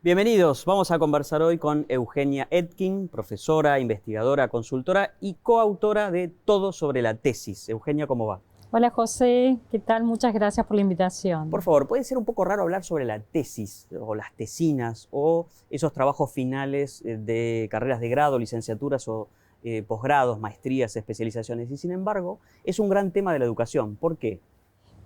Bienvenidos, vamos a conversar hoy con Eugenia Etkin, profesora, investigadora, consultora y coautora de Todo sobre la tesis. Eugenia, ¿cómo va? Hola José, ¿qué tal? Muchas gracias por la invitación. Por favor, puede ser un poco raro hablar sobre la tesis o las tesinas o esos trabajos finales de carreras de grado, licenciaturas o posgrados, maestrías, especializaciones, y sin embargo es un gran tema de la educación. ¿Por qué?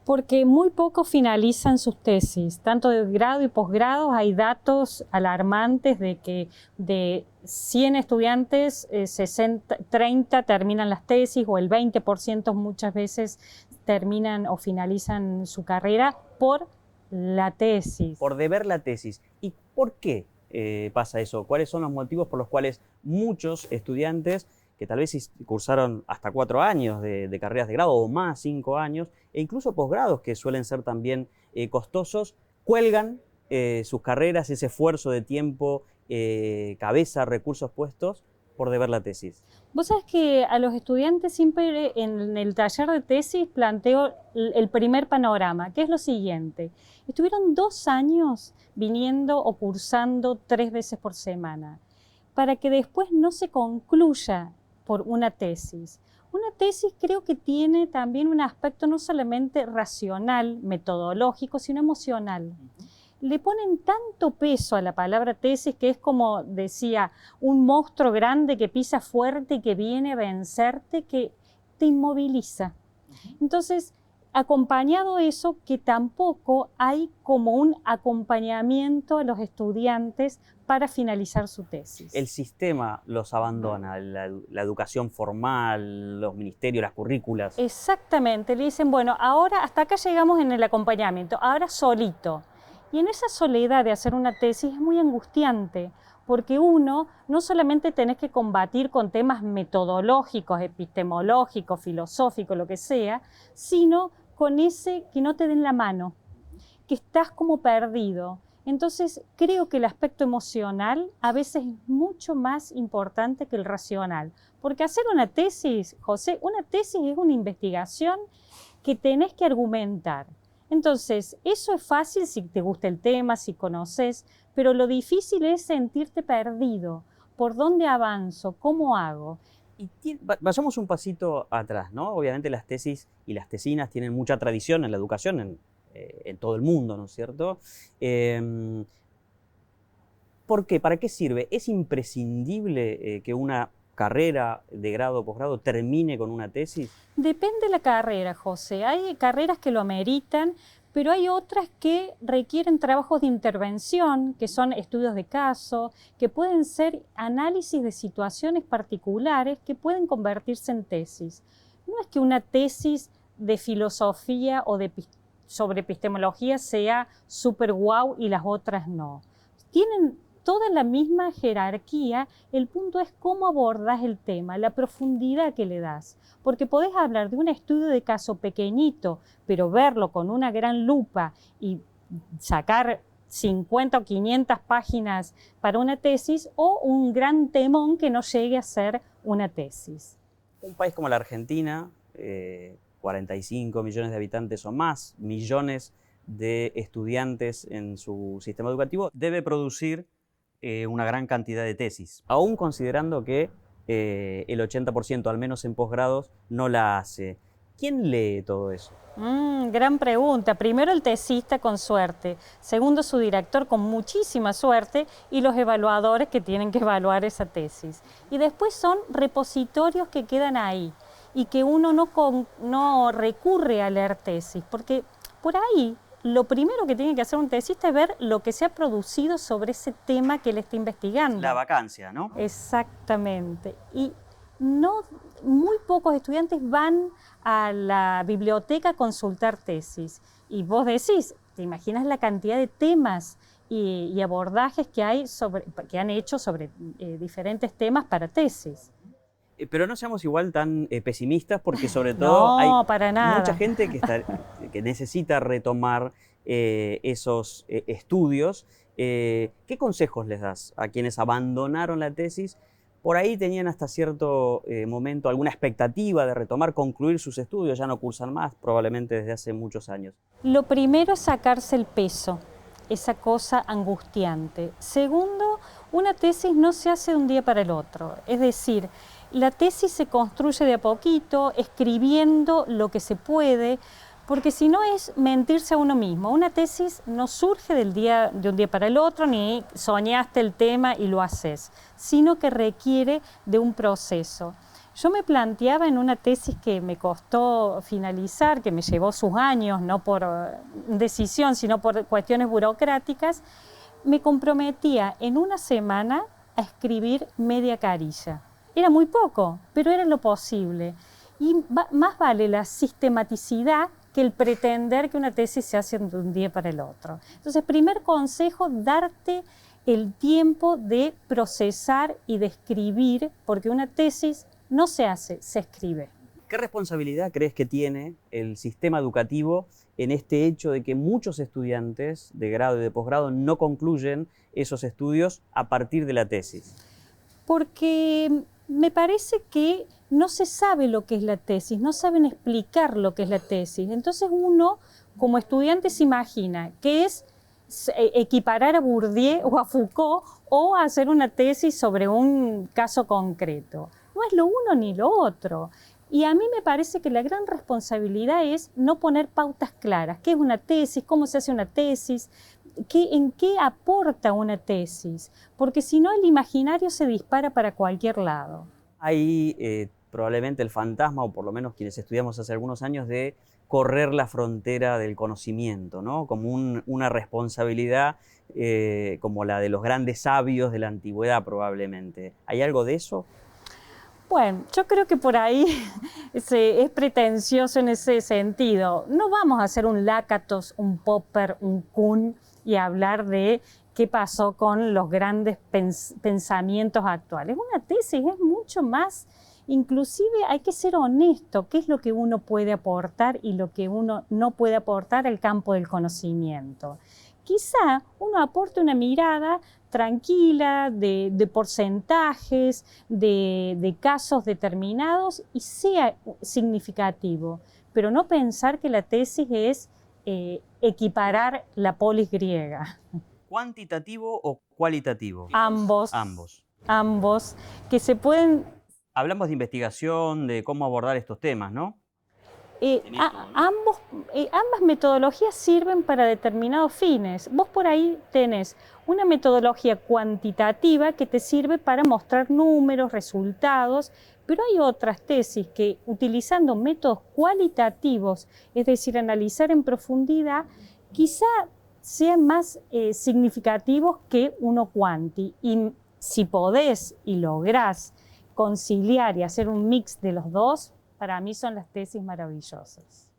Porque muy pocos finalizan sus tesis, tanto de grado y posgrado. Hay datos alarmantes de que de 100 estudiantes, 30 terminan las tesis o el 20% muchas veces terminan o finalizan su carrera por la tesis. Por deber la tesis. ¿Y por qué pasa eso? ¿Cuáles son los motivos por los cuales muchos estudiantes que tal vez cursaron hasta 4 años de carreras de grado o más, 5 años, e incluso posgrados que suelen ser también costosos, cuelgan sus carreras, ese esfuerzo de tiempo, cabeza, recursos puestos por deber la tesis? Vos sabés que a los estudiantes siempre en el taller de tesis planteo el primer panorama, que es lo siguiente. Estuvieron 2 años viniendo o cursando 3 veces por semana, para que después no se concluya por una tesis. Una tesis creo que tiene también un aspecto no solamente racional, metodológico, sino emocional. Le ponen tanto peso a la palabra tesis que es como decía, un monstruo grande que pisa fuerte y que viene a vencerte, que te inmoviliza. Entonces, acompañado eso, que tampoco hay como un acompañamiento a los estudiantes para finalizar su tesis. El sistema los abandona, la educación formal, los ministerios, las currículas. Exactamente, le dicen, bueno, ahora hasta acá llegamos en el acompañamiento, ahora solito. Y en esa soledad de hacer una tesis es muy angustiante, porque uno no solamente tenés que combatir con temas metodológicos, epistemológicos, filosóficos, lo que sea, sino con ese que no te den la mano, que estás como perdido. Entonces creo que el aspecto emocional a veces es mucho más importante que el racional, porque hacer una tesis, José, una tesis es una investigación que tenés que argumentar. Entonces, eso es fácil si te gusta el tema, si conoces, pero lo difícil es sentirte perdido. ¿Por dónde avanzo? ¿Cómo hago? Y vayamos un pasito atrás, ¿no? Obviamente las tesis y las tesinas tienen mucha tradición en la educación en todo el mundo, ¿no es cierto? ¿Por qué? ¿Para qué sirve? ¿Es imprescindible que una carrera de grado o posgrado termine con una tesis? Depende de la carrera, José. Hay carreras que lo ameritan, pero hay otras que requieren trabajos de intervención, que son estudios de caso, que pueden ser análisis de situaciones particulares que pueden convertirse en tesis. No es que una tesis de filosofía o sobre epistemología sea súper guau y las otras no. Tienen toda la misma jerarquía, el punto es cómo abordas el tema, la profundidad que le das. Porque podés hablar de un estudio de caso pequeñito, pero verlo con una gran lupa y sacar 50 o 500 páginas para una tesis, o un gran temón que no llegue a ser una tesis. Un país como la Argentina, 45 millones de habitantes o más, millones de estudiantes en su sistema educativo, debe producir una gran cantidad de tesis, aún considerando que el 80%, al menos en posgrados, no la hace. ¿Quién lee todo eso? Gran pregunta. Primero el tesista con suerte, segundo su director con muchísima suerte y los evaluadores que tienen que evaluar esa tesis. Y después son repositorios que quedan ahí y que uno no recurre a leer tesis, porque por ahí lo primero que tiene que hacer un tesista es ver lo que se ha producido sobre ese tema que él está investigando. La vacancia, ¿no? Exactamente. Y muy pocos estudiantes van a la biblioteca a consultar tesis. Y vos decís, ¿te imaginas la cantidad de temas y abordajes que que han hecho sobre diferentes temas para tesis? Pero no seamos igual tan pesimistas, porque sobre todo hay para nada. mucha gente que necesita retomar esos estudios. ¿Qué consejos les das a quienes abandonaron la tesis? Por ahí tenían hasta cierto momento alguna expectativa de retomar, concluir sus estudios, ya no cursan más, probablemente desde hace muchos años. Lo primero es sacarse el peso. esa cosa angustiante. Segundo, una tesis no se hace de un día para el otro. Es decir, la tesis se construye de a poquito, escribiendo lo que se puede, porque si no es mentirse a uno mismo. Una tesis no surge de un día para el otro, ni soñaste el tema y lo haces, sino que requiere de un proceso. Yo me planteaba en una tesis que me costó finalizar, que me llevó sus años, no por decisión, sino por cuestiones burocráticas, me comprometía en una semana a escribir media carilla. Era muy poco, pero era lo posible. Y más vale la sistematicidad que el pretender que una tesis se hace de un día para el otro. Entonces, primer consejo, darte el tiempo de procesar y de escribir, porque una tesis no se hace, se escribe. ¿Qué responsabilidad crees que tiene el sistema educativo en este hecho de que muchos estudiantes de grado y de posgrado no concluyen esos estudios a partir de la tesis? Porque me parece que no se sabe lo que es la tesis, no saben explicar lo que es la tesis. Entonces uno, como estudiante, se imagina que es equiparar a Bourdieu o a Foucault o hacer una tesis sobre un caso concreto. No es lo uno ni lo otro. Y a mí me parece que la gran responsabilidad es no poner pautas claras. ¿Qué es una tesis? ¿Cómo se hace una tesis? ¿En qué aporta una tesis? Porque si no, el imaginario se dispara para cualquier lado. Hay probablemente el fantasma, o por lo menos quienes estudiamos hace algunos años, de correr la frontera del conocimiento, ¿no? Como una responsabilidad como la de los grandes sabios de la antigüedad, probablemente. ¿Hay algo de eso? Bueno, yo creo que por ahí es pretencioso en ese sentido. No vamos a hacer un Lakatos, un Popper, un Kuhn y hablar de qué pasó con los grandes pensamientos actuales. Una tesis es mucho más, inclusive hay que ser honesto, qué es lo que uno puede aportar y lo que uno no puede aportar al campo del conocimiento. Quizá uno aporte una mirada tranquila, de porcentajes, de casos determinados y sea significativo, pero no pensar que la tesis es equiparar la polis griega. ¿Cuantitativo o cualitativo? Ambos. Ambos, que se pueden... Hablamos de investigación, de cómo abordar estos temas, ¿no? Ambas metodologías sirven para determinados fines. Vos por ahí tenés una metodología cuantitativa que te sirve para mostrar números, resultados, pero hay otras tesis que utilizando métodos cualitativos, es decir, analizar en profundidad, quizá sean más significativos que uno cuanti. Y si podés y lográs conciliar y hacer un mix de los dos, para mí son las tesis maravillosas.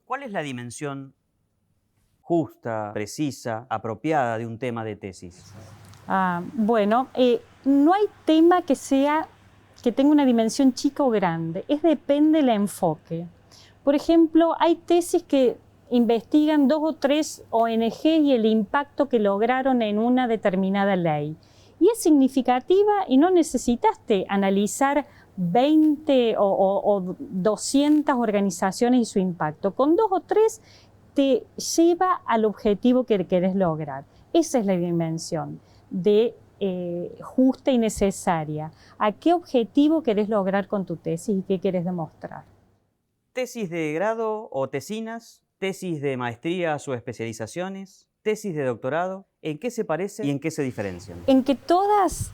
¿Cuál es la dimensión justa, precisa, apropiada de un tema de tesis? Bueno, no hay tema que tenga una dimensión chica o grande, depende del enfoque. Por ejemplo, hay tesis que investigan 2 o 3 ONG y el impacto que lograron en una determinada ley. Y es significativa y no necesitaste analizar 20 o 200 organizaciones y su impacto. Con 2 o 3 te lleva al objetivo que querés lograr. Esa es la dimensión de justa y necesaria. ¿A qué objetivo querés lograr con tu tesis y qué querés demostrar? ¿Tesis de grado o tesinas? ¿Tesis de maestrías o especializaciones? ¿Tesis de doctorado? ¿En qué se parecen y en qué se diferencian? En que todas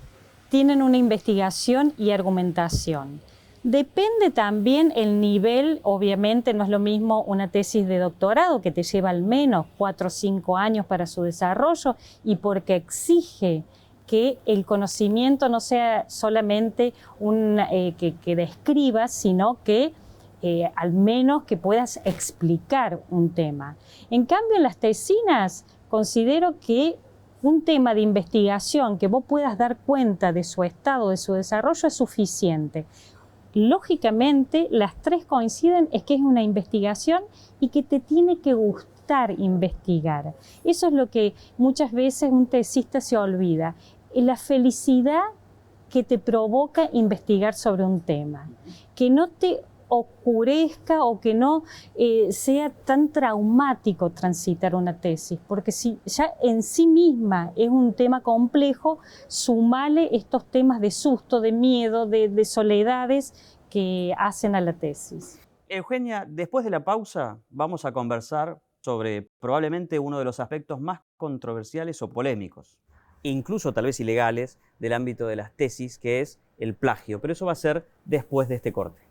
tienen una investigación y argumentación. Depende también el nivel, obviamente no es lo mismo una tesis de doctorado que te lleva al menos 4 o 5 años para su desarrollo y porque exige que el conocimiento no sea solamente que describas, sino que al menos que puedas explicar un tema. En cambio, en las tesinas considero que un tema de investigación que vos puedas dar cuenta de su estado, de su desarrollo, es suficiente. Lógicamente, las 3 coinciden, es que es una investigación y que te tiene que gustar investigar. Eso es lo que muchas veces un tesista se olvida. La felicidad que te provoca investigar sobre un tema. Que no te oscurezca o que no sea tan traumático transitar una tesis, porque si ya en sí misma es un tema complejo, sumale estos temas de susto, de miedo, de soledades que hacen a la tesis. Eugenia, después de la pausa vamos a conversar sobre probablemente uno de los aspectos más controversiales o polémicos, incluso tal vez ilegales, del ámbito de las tesis, que es el plagio. Pero eso va a ser después de este corte.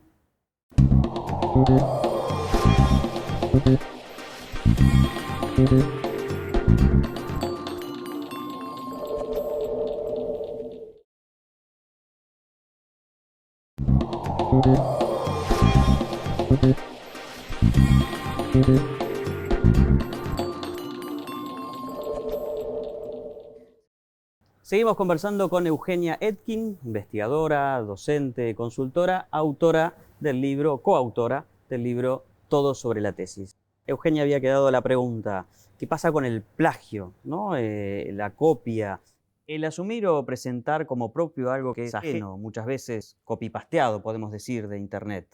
Seguimos conversando con Eugenia Etkin, investigadora, docente, consultora, autora del libro, coautora del libro Todo sobre la tesis. Eugenia, había quedado la pregunta, ¿qué pasa con el plagio, ¿no? La copia, el asumir o presentar como propio algo que es ajeno, muchas veces copy-pasteado, podemos decir, de Internet?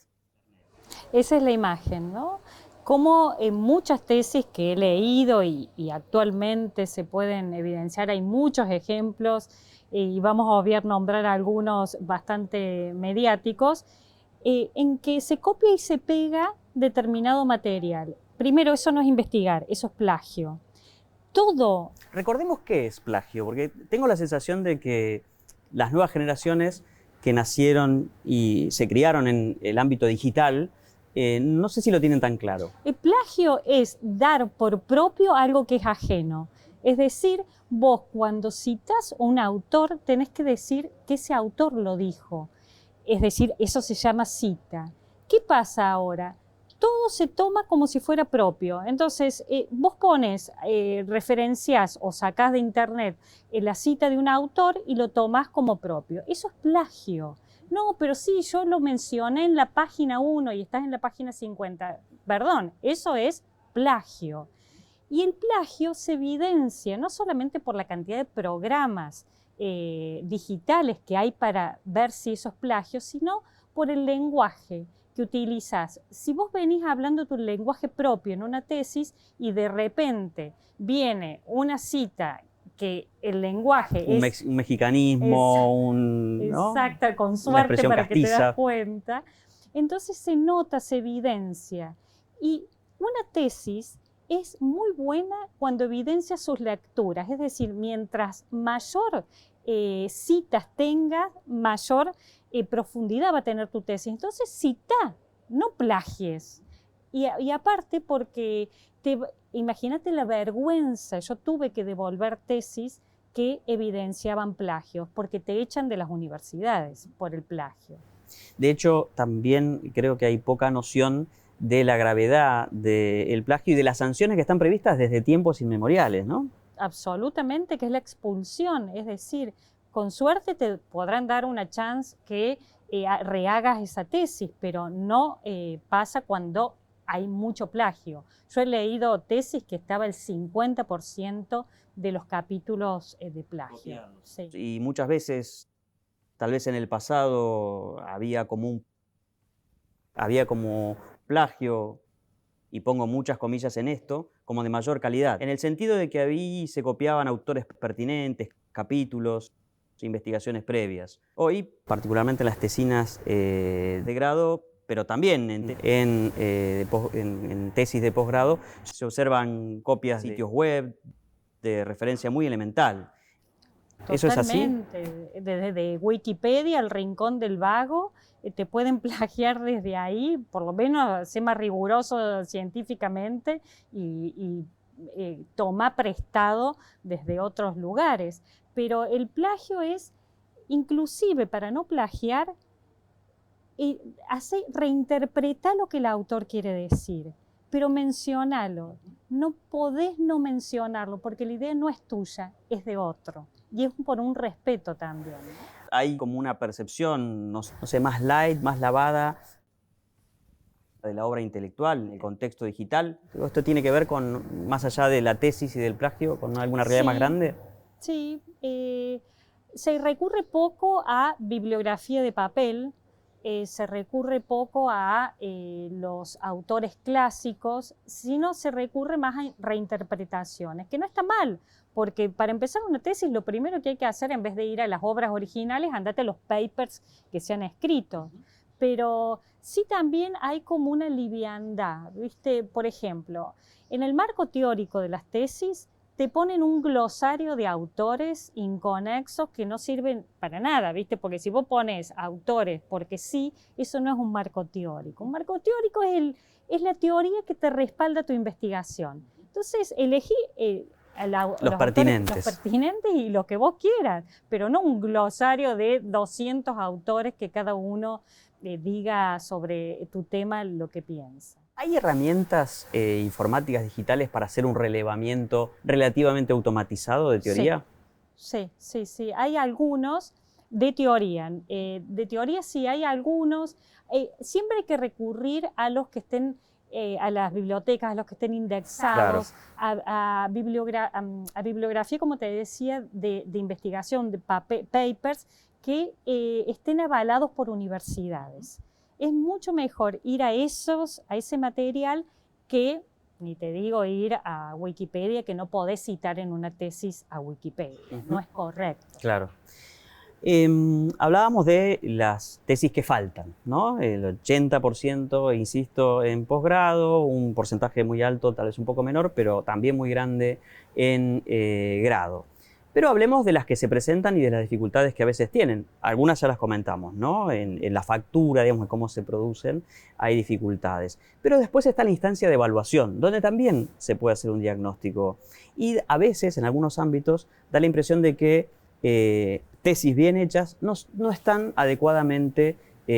Esa es la imagen, ¿no? Como en muchas tesis que he leído y actualmente se pueden evidenciar, hay muchos ejemplos y vamos a obviar nombrar algunos bastante mediáticos, en que se copia y se pega determinado material. Primero, eso no es investigar, eso es plagio. Todo. Recordemos qué es plagio, porque tengo la sensación de que las nuevas generaciones que nacieron y se criaron en el ámbito digital, no sé si lo tienen tan claro. El plagio es dar por propio algo que es ajeno. Es decir, vos cuando citas a un autor tenés que decir que ese autor lo dijo. Es decir, eso se llama cita. ¿Qué pasa ahora? Todo se toma como si fuera propio. Entonces, vos pones, referencias o sacás de internet la cita de un autor y lo tomás como propio. Eso es plagio. No, pero sí, yo lo mencioné en la página 1 y estás en la página 50. Perdón, eso es plagio. Y el plagio se evidencia no solamente por la cantidad de programas digitales que hay para ver si eso es plagio, sino por el lenguaje que utilizas. Si vos venís hablando tu lenguaje propio en una tesis y de repente viene una cita que el lenguaje un mexicanismo, ¿no? Exacto, con suerte para que te das cuenta. Entonces se nota, se evidencia. Y una tesis es muy buena cuando evidencia sus lecturas, es decir, mientras mayor citas tengas, mayor profundidad va a tener tu tesis. Entonces cita, no plagies. Y aparte porque imagínate la vergüenza, yo tuve que devolver tesis que evidenciaban plagios, porque te echan de las universidades por el plagio. De hecho, también creo que hay poca noción de la gravedad del plagio y de las sanciones que están previstas desde tiempos inmemoriales, ¿no? Absolutamente, que es la expulsión, es decir, con suerte te podrán dar una chance que rehagas esa tesis, pero no pasa cuando hay mucho plagio. Yo he leído tesis que estaba el 50% de los capítulos de plagio. Sí. Y muchas veces, tal vez en el pasado, había como plagio, y pongo muchas comillas en esto, como de mayor calidad, en el sentido de que ahí se copiaban autores pertinentes, capítulos, investigaciones previas. Hoy, particularmente en las tesinas de grado, pero también en tesis de posgrado, se observan copias de sitios web de referencia muy elemental. Totalmente. ¿Eso es así? Desde Wikipedia al Rincón del Vago, te pueden plagiar desde ahí, por lo menos sé más riguroso científicamente y toma prestado desde otros lugares. Pero el plagio es, inclusive para no plagiar, reinterpretar lo que el autor quiere decir, pero mencionalo. No podés no mencionarlo, porque la idea no es tuya, es de otro. Y es por un respeto también, ¿no? Hay como una percepción, no sé, más light, más lavada de la obra intelectual, el contexto digital. ¿Esto tiene que ver con, más allá de la tesis y del plagio, con alguna realidad más grande? Sí, se recurre poco a bibliografía de papel, se recurre poco a los autores clásicos, sino se recurre más a reinterpretaciones, que no está mal, porque para empezar una tesis lo primero que hay que hacer, en vez de ir a las obras originales, andate a los papers que se han escrito. Pero sí también hay como una liviandad, ¿viste? Por ejemplo, en el marco teórico de las tesis te ponen un glosario de autores inconexos que no sirven para nada, ¿viste? Porque si vos pones autores porque sí, eso no es un marco teórico. Un marco teórico es la teoría que te respalda tu investigación. Entonces, elegí Los pertinentes. Autores, los pertinentes y lo que vos quieras, pero no un glosario de 200 autores que cada uno diga sobre tu tema lo que piensa. ¿Hay herramientas informáticas digitales para hacer un relevamiento relativamente automatizado de teoría? Sí. Hay algunos de teoría. De teoría sí, hay algunos. Siempre hay que recurrir a los que estén, a las bibliotecas, a los que estén indexados, claro, a bibliografía, como te decía, de investigación, de papers, que estén avalados por universidades. Es mucho mejor ir a ese material que, ni te digo, ir a Wikipedia, que no podés citar en una tesis a Wikipedia. No es correcto. Claro. Hablábamos de las tesis que faltan, ¿no? El 80%, insisto, en posgrado, un porcentaje muy alto, tal vez un poco menor, pero también muy grande en grado. Pero hablemos de las que se presentan y de las dificultades que a veces tienen. Algunas ya las comentamos, ¿no? En la factura, digamos, en cómo se producen, hay dificultades. Pero después está la instancia de evaluación, donde también se puede hacer un diagnóstico. Y a veces, en algunos ámbitos, da la impresión de que tesis bien hechas no están adecuadamente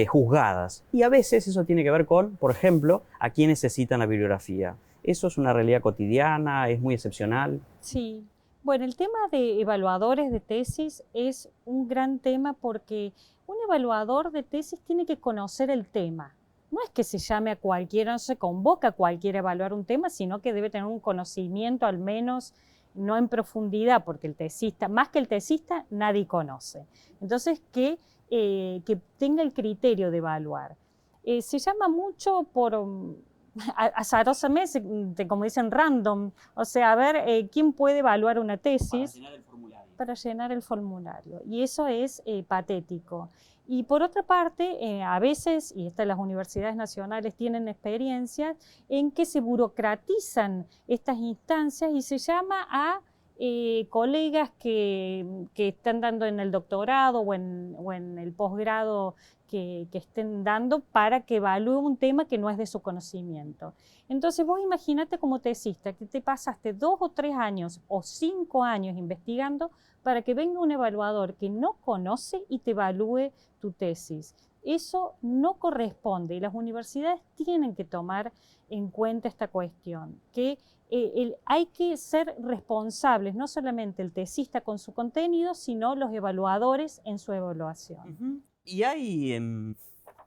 juzgadas. Y a veces eso tiene que ver con, por ejemplo, a quiénes se citan la bibliografía. ¿Eso es una realidad cotidiana? ¿Es muy excepcional? Sí. Bueno, el tema de evaluadores de tesis es un gran tema porque un evaluador de tesis tiene que conocer el tema. No es que se llame a cualquiera, no se convoca a cualquiera a evaluar un tema, sino que debe tener un conocimiento al menos, no en profundidad, porque el tesista, más que el tesista, nadie conoce. Entonces, que tenga el criterio de evaluar. Se llama mucho por azarosamente, como dicen, random, o sea, a ver quién puede evaluar una tesis para llenar el formulario. Y eso es patético. Y por otra parte, a veces, y estas las universidades nacionales tienen experiencias, en que se burocratizan estas instancias y se llama a colegas que están dando en el doctorado o en el posgrado que estén dando para que evalúe un tema que no es de su conocimiento. Entonces vos imagínate como tesista que te pasaste 2 o 3 años o 5 años investigando para que venga un evaluador que no conoce y te evalúe tu tesis. Eso no corresponde y las universidades tienen que tomar en cuenta esta cuestión, que hay que ser responsables, no solamente el tesista con su contenido, sino los evaluadores en su evaluación. ¿Y hay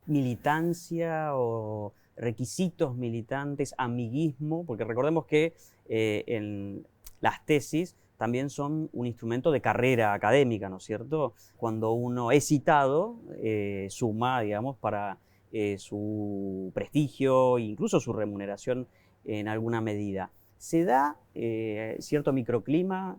militancia o requisitos militantes, amiguismo? Porque recordemos que en las tesis también son un instrumento de carrera académica, ¿no es cierto? Cuando uno es citado, suma, digamos, para su prestigio e incluso su remuneración en alguna medida. ¿Se da cierto microclima?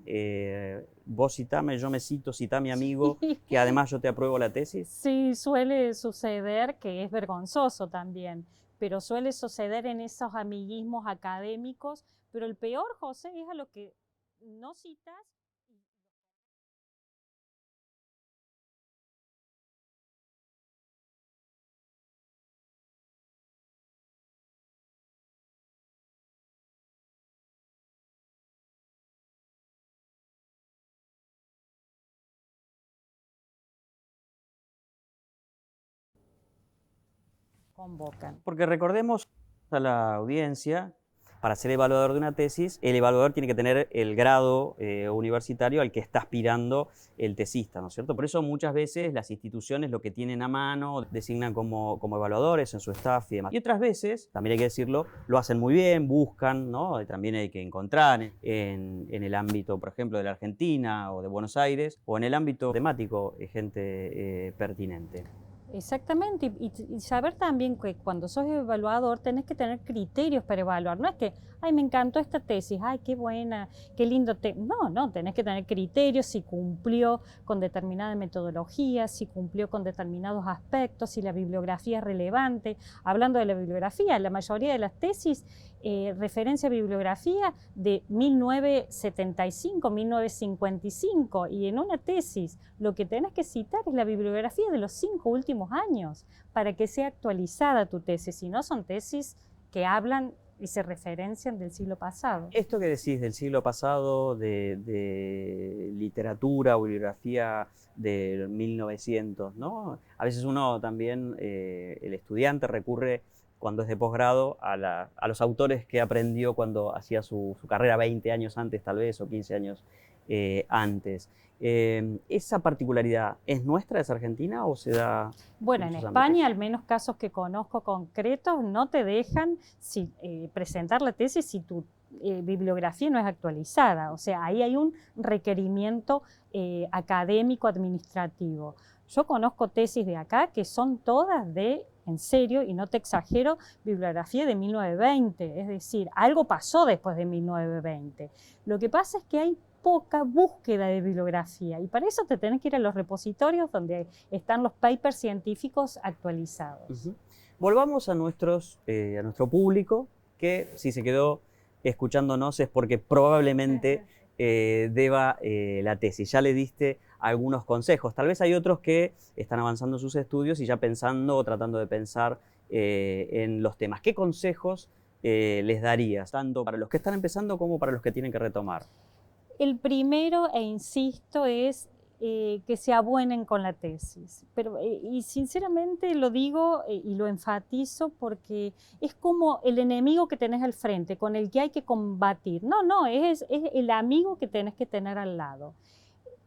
Vos citame, yo me cito, cita mi amigo, que además yo te apruebo la tesis. Sí, suele suceder, que es vergonzoso también, pero suele suceder en esos amiguismos académicos, pero el peor, José, es a lo que no citas. Convocan. Porque recordemos a la audiencia, para ser evaluador de una tesis, el evaluador tiene que tener el grado universitario al que está aspirando el tesista, ¿no es cierto? Por eso muchas veces las instituciones lo que tienen a mano designan como evaluadores en su staff y demás. Y otras veces, también hay que decirlo, lo hacen muy bien, buscan, ¿no? También hay que encontrar en el ámbito, por ejemplo, de la Argentina o de Buenos Aires, o en el ámbito temático, gente pertinente. Exactamente, y saber también que cuando sos evaluador tenés que tener criterios para evaluar. No es que, ay, me encantó esta tesis, ay, qué buena, qué lindo. No, tenés que tener criterios, si cumplió con determinada metodología, si cumplió con determinados aspectos, si la bibliografía es relevante. Hablando de la bibliografía, la mayoría de las tesis referencia a bibliografía de 1975, 1955, y en una tesis lo que tenés que citar es la bibliografía de los 5 últimos años para que sea actualizada tu tesis, si no son tesis que hablan y se referencian del siglo pasado. Esto que decís del siglo pasado, de literatura o bibliografía de 1900, ¿no? A veces uno también, el estudiante recurre cuando es de posgrado a los autores que aprendió cuando hacía su carrera 20 años antes tal vez o 15 años antes. ¿Esa particularidad es nuestra, es argentina o se da? Bueno, en España, al menos casos que conozco concretos, no te dejan presentar la tesis si tu bibliografía no es actualizada. O sea, ahí hay un requerimiento académico, administrativo. Yo conozco tesis de acá que son todas en serio, y no te exagero, bibliografía de 1920. Es decir, algo pasó después de 1920. Lo que pasa es que hay poca búsqueda de bibliografía y para eso te tenés que ir a los repositorios donde están los papers científicos actualizados. Volvamos a nuestro público, que si se quedó escuchándonos es porque probablemente deba la tesis. Ya le diste algunos consejos. Tal vez hay otros que están avanzando sus estudios y ya pensando o tratando de pensar en los temas. ¿Qué consejos les darías, tanto para los que están empezando como para los que tienen que retomar? El primero, e insisto, es que se abuenen con la tesis. Y sinceramente lo digo y lo enfatizo porque es como el enemigo que tenés al frente, con el que hay que combatir. No, es el amigo que tenés que tener al lado.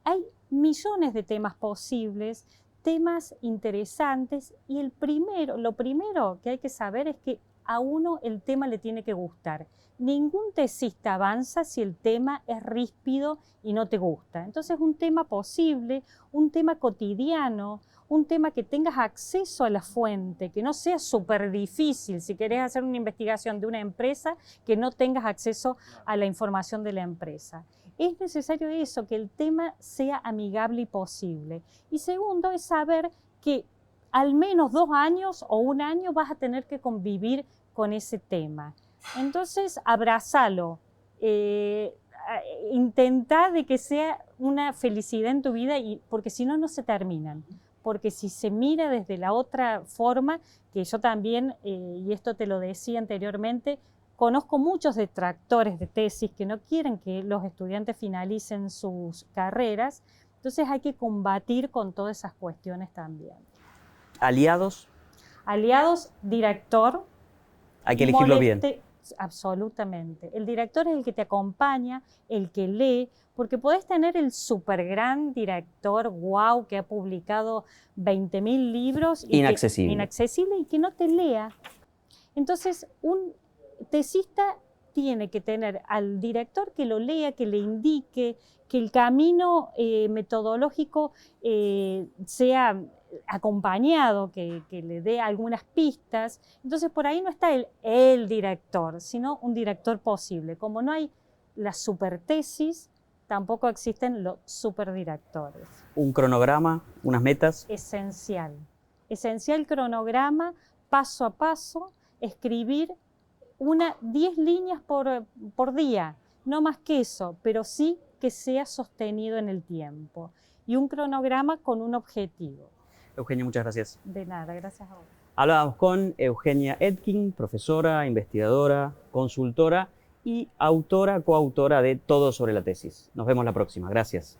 Hay millones de temas posibles, temas interesantes, y lo primero que hay que saber es que a uno el tema le tiene que gustar. Ningún tesista avanza si el tema es ríspido y no te gusta. Entonces, un tema posible, un tema cotidiano, un tema que tengas acceso a la fuente, que no sea súper difícil. Si querés hacer una investigación de una empresa, que no tengas acceso a la información de la empresa. Es necesario eso, que el tema sea amigable y posible. Y segundo, es saber que al menos 2 años o 1 año vas a tener que convivir con ese tema. Entonces, abrázalo, intentá de que sea una felicidad en tu vida, porque si no, no se terminan. Porque si se mira desde la otra forma, que yo también, y esto te lo decía anteriormente, conozco muchos detractores de tesis que no quieren que los estudiantes finalicen sus carreras, entonces hay que combatir con todas esas cuestiones también. ¿Aliados? Aliados, director. Hay que elegirlo bien. Absolutamente. El director es el que te acompaña, el que lee, porque podés tener el súper gran director, wow, que ha publicado 20.000 libros. Inaccesible y que no te lea. Entonces, un tesista tiene que tener al director que lo lea, que le indique, que el camino metodológico sea acompañado, que le dé algunas pistas. Entonces por ahí no está el director, sino un director posible. Como no hay la supertesis, tampoco existen los superdirectores. ¿Un cronograma, unas metas? Esencial. Esencial cronograma, paso a paso, escribir 10 líneas por día, no más que eso, pero sí que sea sostenido en el tiempo. Y un cronograma con un objetivo. Eugenia, muchas gracias. De nada, gracias a vos. Hablábamos con Eugenia Etkin, profesora, investigadora, consultora y autora, coautora de Todo sobre la tesis. Nos vemos la próxima. Gracias.